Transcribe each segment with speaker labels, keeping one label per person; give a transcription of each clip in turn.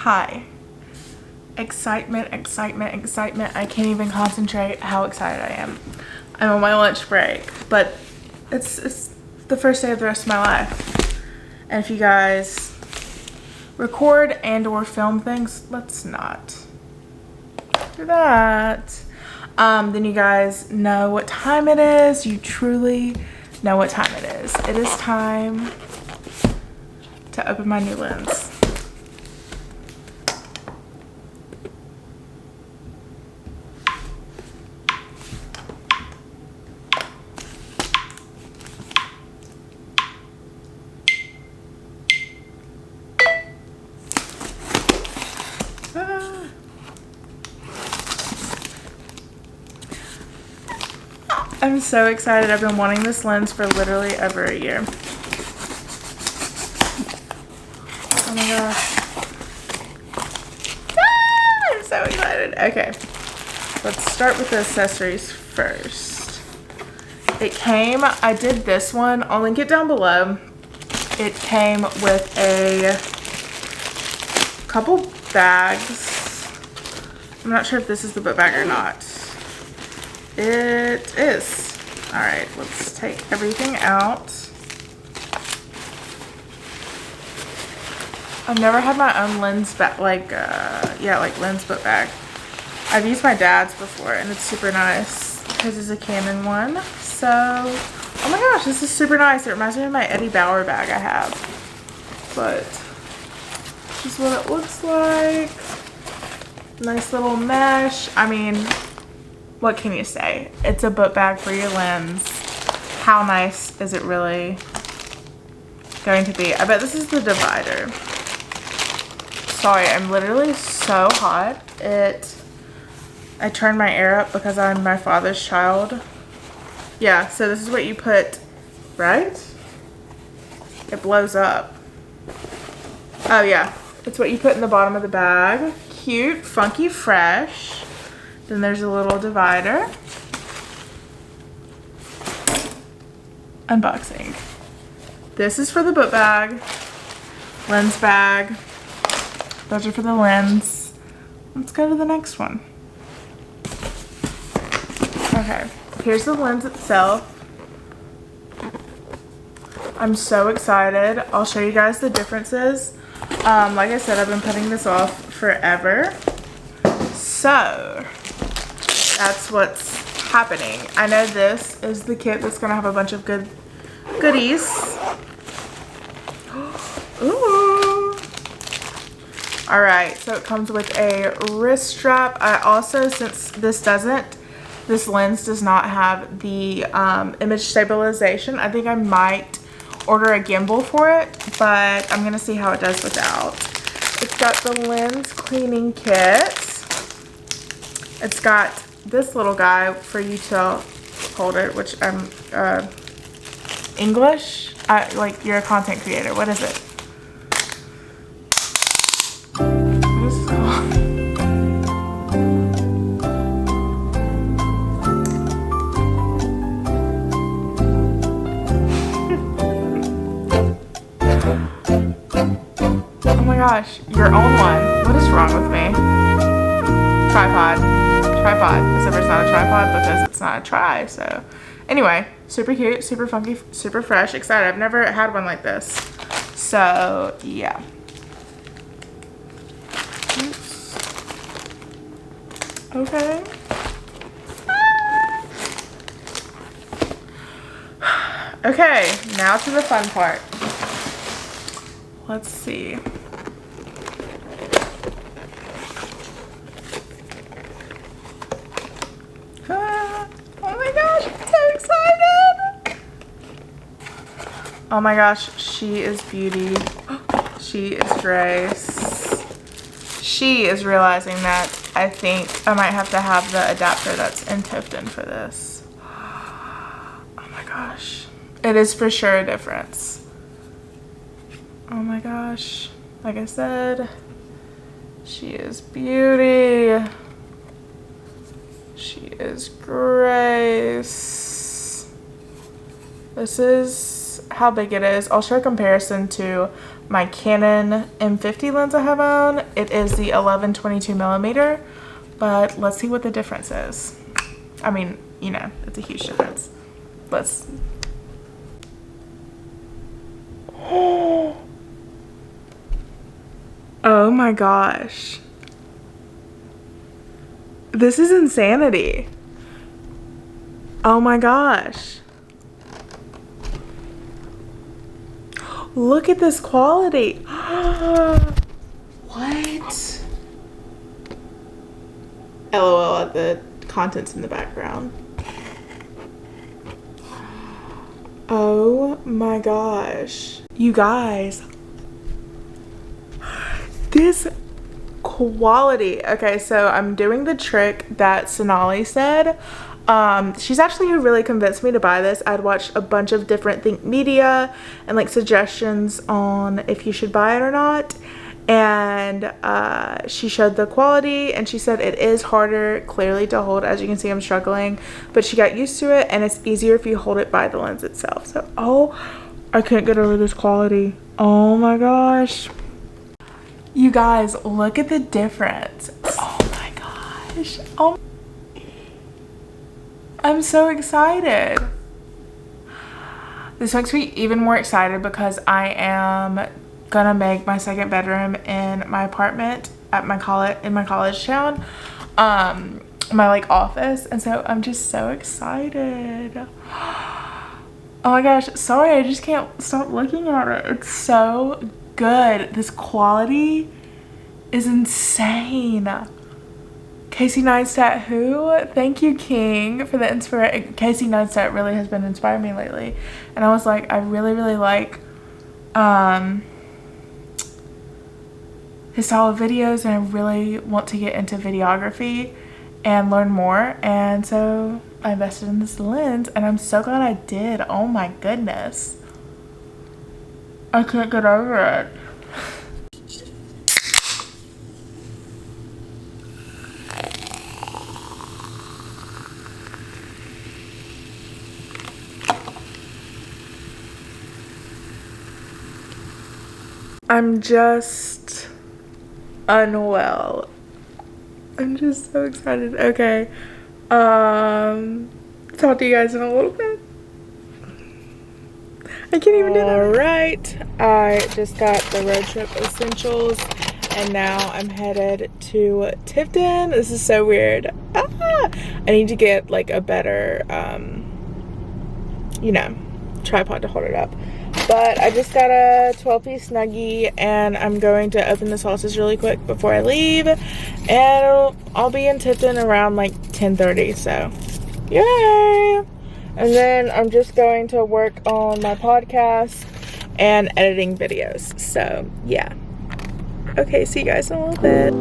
Speaker 1: Hi. Excitement. I can't even concentrate how excited I am. I'm on my lunch break, but it's the first day of the rest of my life. And if you guys record and or film things, let's not do that. Then you guys know what time it is. You truly know what time it is. It is time to open my new lens. I'm so excited. I've been wanting this lens for literally over a year. Oh my gosh. I'm so excited. Okay. Let's start with the accessories first. I did this one. I'll link it down below. It came with a couple bags. I'm not sure if this is the book bag or not. It is. All right, let's take everything out. I've never had my own lens bag, like lens book bag. I've used my dad's before and it's super nice because it's a Canon one. So, oh my gosh, this is super nice. It reminds me of my Eddie Bauer bag I have. But this is what it looks like. Nice little mesh. I mean, what can you say? It's a book bag for your lens. How nice is it really going to be? I bet this is the divider. Sorry, I'm literally so hot. I turned my air up because I'm my father's child. Yeah, so this is what you put, right? It blows up. Oh yeah, it's what you put in the bottom of the bag. Cute, funky, fresh. Then there's a little divider. Unboxing. This is for the book bag. Lens bag. Those are for the lens. Let's go to the next one. Okay, here's the lens itself. I'm so excited. I'll show you guys the differences. Like I said, I've been putting this off forever. So that's what's happening. I know this is the kit that's gonna have a bunch of goodies. Ooh. All right, so it comes with a wrist strap. I also, since this lens does not have the image stabilization, I think I might order a gimbal for it, but I'm gonna see how it does without. It's got the lens cleaning kit. It's got this little guy for you to hold it, which I'm English. Like, you're a content creator. What is it? What is this called? Oh my gosh, your own one. What is wrong with me? Tripod. Except it's not a tripod because it's not a tri. So anyway, super cute, super funky, super fresh. Excited. I've never had one like this. So yeah. Oops. Okay. Okay, now to the fun part. Let's see. Oh my gosh, I'm so excited. Oh my gosh, she is beauty. She is Grace. She is realizing that I think I might have to have the adapter that's in Tifton for this. Oh my gosh. It is for sure a difference. Oh my gosh. Like I said, she is beauty. She is Grace. This is guys how big it is. I'll show a comparison to my Canon M50 lens I have on. It is the 11-22 millimeter, but let's see what the difference is. I mean, you know, it's a huge difference. Let's... Oh my gosh. This is insanity. Oh my gosh. Look at this quality. What? LOL at the contents in the background. Oh my gosh. You guys. This quality. Okay, so I'm doing the trick that Sonali said. She's actually who really convinced me to buy this. I'd watched a bunch of different Think Media and like suggestions on if you should buy it or not, and she showed the quality and she said it is harder clearly to hold. As you can see, I'm struggling, but she got used to it and it's easier if you hold it by the lens itself. So I can't get over this quality. Oh my gosh, you guys, look at the difference. Oh my gosh. Oh, I'm so excited. This makes me even more excited because I am gonna make my second bedroom in my apartment at my college town, my like office, and so I'm just so excited. Oh my gosh, sorry, I just can't stop looking at it. It's so good. This quality is insane. Casey Neistat, who? Thank you, King, for the inspiration. Casey Neistat really has been inspiring me lately. And I was like, I really, really like his style of videos, and I really want to get into videography and learn more. And so I invested in this lens, and I'm so glad I did. Oh my goodness. I can't get over it. I'm just unwell. I'm just so excited. Okay. Talk to you guys in a little bit. I can't even do that. Alright. I just got the road trip essentials and now I'm headed to Tifton. This is so weird. I need to get like a better you know, tripod to hold it up. But I just got a 12-piece Snuggie and I'm going to open the sauces really quick before I leave. And I'll be in Tifton around like 10:30, so yay! And then I'm just going to work on my podcast and editing videos. So yeah. Okay, see you guys in a little bit.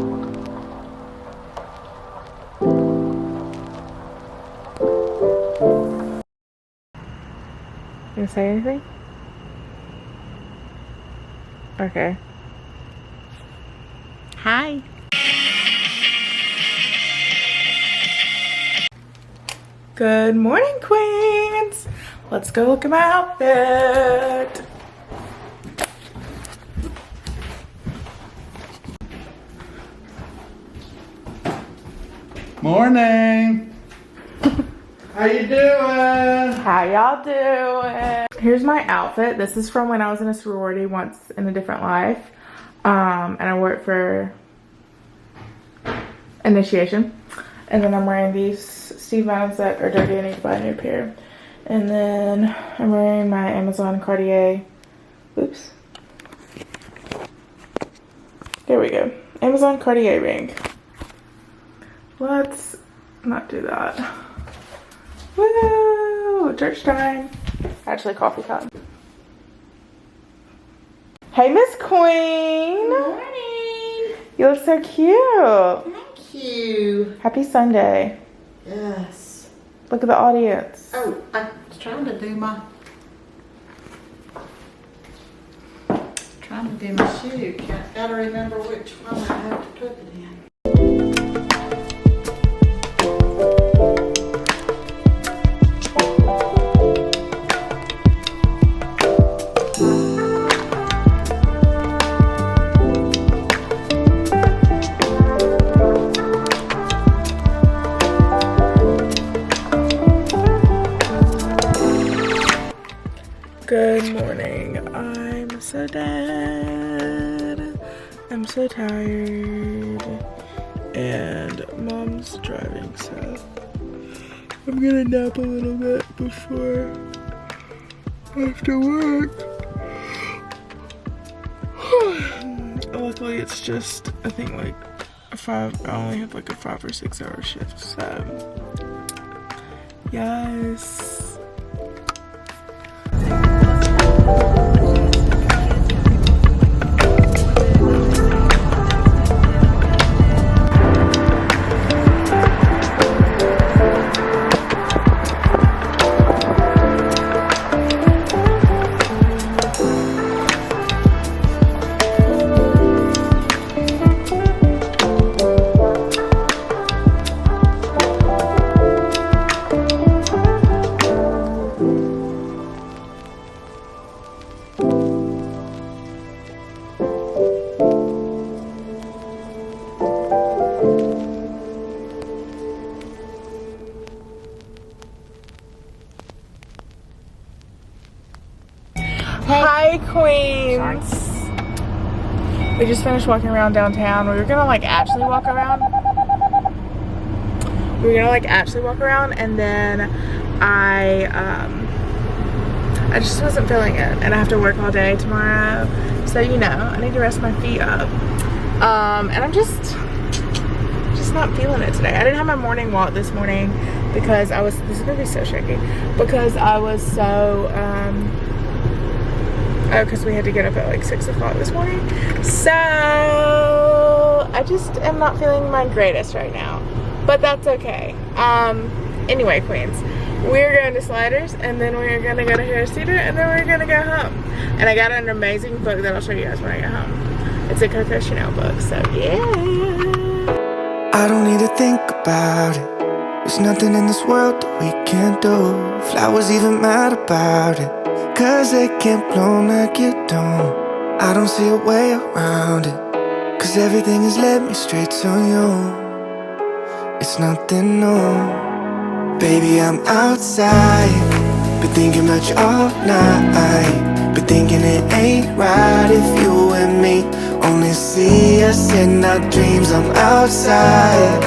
Speaker 1: You gonna say anything? Okay. Hi. Good morning, queens. Let's go look at my outfit.
Speaker 2: Morning. How you doing?
Speaker 1: How y'all doing? Here's my outfit. This is from when I was in a sorority once in a different life. And I worked for initiation. And then I'm wearing these Steve Madden's that are dirty. I need to buy a new pair. And then I'm wearing my Amazon Cartier. Oops. There we go. Amazon Cartier ring. Let's not do that. Woo! Church time. Actually, coffee time. Hey, Miss Queen.
Speaker 3: Good morning.
Speaker 1: You look so cute.
Speaker 3: Thank you.
Speaker 1: Happy Sunday.
Speaker 3: Yes.
Speaker 1: Look at the audience.
Speaker 3: Oh, I was trying to do my shoe. Gotta remember which one I have to put it in.
Speaker 1: Good morning. I'm so dead. I'm so tired. And mom's driving, so I'm gonna nap a little bit before after work. Luckily it's just, I think like I only have like a 5 or 6 hour shift, so yes. Hi, Queens. We just finished walking around downtown. We were gonna like actually walk around. And then I just wasn't feeling it, and I have to work all day tomorrow. So you know, I need to rest my feet up. And I'm just not feeling it today. I didn't have my morning walk this morning because this is gonna be so shaky, because I was so because we had to get up at like 6 o'clock this morning. So I just am not feeling my greatest right now, but that's okay. Anyway, Queens, we're going to Sliders, and then we're gonna go to Harris Teeter, and then we're gonna go home. And I got an amazing book that I'll show you guys when I get home. It's a Coco Chanel book, so yeah.
Speaker 4: I don't need to think about it. There's nothing in this world that we can't do. Flowers even mad about it, 'cause they can't bloom like you don't. I don't see a way around it, 'cause everything has led me straight to you. It's nothing new. Baby, I'm outside, been thinking about you all night. Been thinking it ain't right if you and me only see us in our dreams. I'm outside,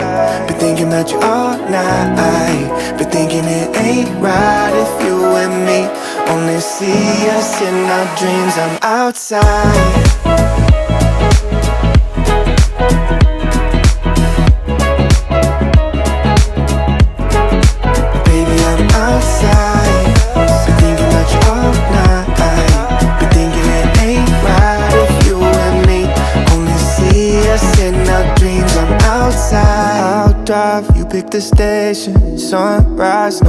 Speaker 4: been thinking about you all night. Been thinking it ain't right if you and me only see us in our dreams. I'm outside. Baby, I'm outside, been thinking about you all night. Been thinking it ain't right if you and me only see us in our dreams. I'm outside. I'll drive, you pick the station. Sunrise, no